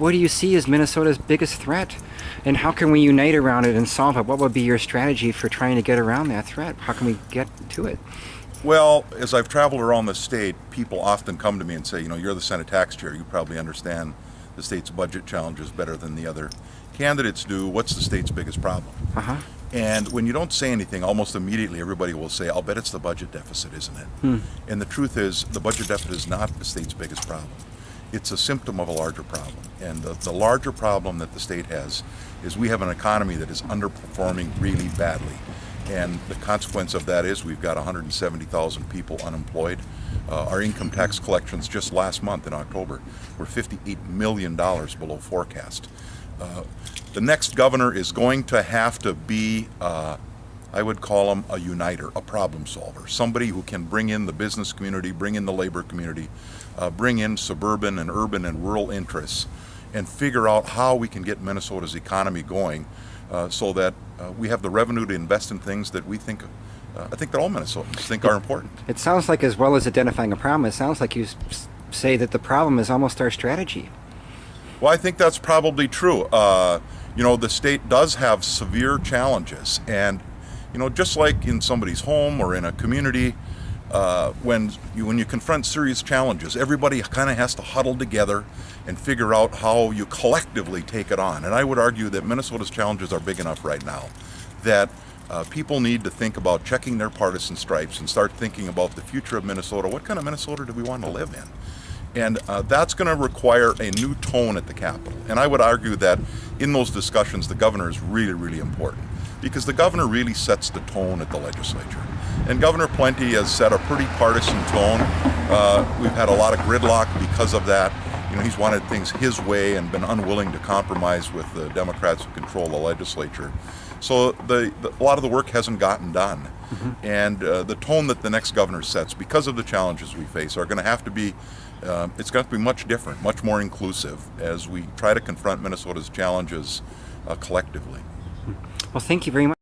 what do you see as Minnesota's biggest threat? And how can we unite around it and solve it? What would be your strategy for trying to get around that threat? How can we get to it? Well, as I've traveled around the state, people often come to me and say, you're the Senate tax chair. You probably understand the state's budget challenges better than the other candidates do. What's the state's biggest problem? And when you don't say anything, almost immediately everybody will say, I'll bet it's the budget deficit, isn't it? And the truth is, the budget deficit is not the state's biggest problem. It's a symptom of a larger problem. And the larger problem that the state has is we have an economy that is underperforming really badly. And the consequence of that is we've got 170,000 people unemployed. Our income tax collections just last month in October were $58 million below forecast. The next governor is going to have to be, I would call him a uniter, a problem solver, somebody who can bring in the business community, bring in the labor community, bring in suburban and urban and rural interests, and figure out how we can get Minnesota's economy going so that we have the revenue to invest in things that we think, I think that all Minnesotans think are important. It sounds like, as well as identifying a problem, it sounds like you say that the problem is almost our strategy. Well, I think that's probably true. The state does have severe challenges, and just like in somebody's home or in a community, when you confront serious challenges, everybody kind of has to huddle together and figure out how you collectively take it on. And I would argue that Minnesota's challenges are big enough right now that people need to think about checking their partisan stripes and start thinking about the future of Minnesota. What kind of Minnesota do we want to live in? And that's going to require a new tone at the Capitol. And I would argue that in those discussions, the governor is really, really important, because the governor really sets the tone at the legislature. And Governor Plenty has set a pretty partisan tone. We've had a lot of gridlock because of that. He's wanted things his way and been unwilling to compromise with the Democrats who control the legislature. So a lot of the work hasn't gotten done. And the tone that the next governor sets, because of the challenges we face, are going to have to be it's going to be much different, much more inclusive as we try to confront Minnesota's challenges collectively. Well, thank you very much.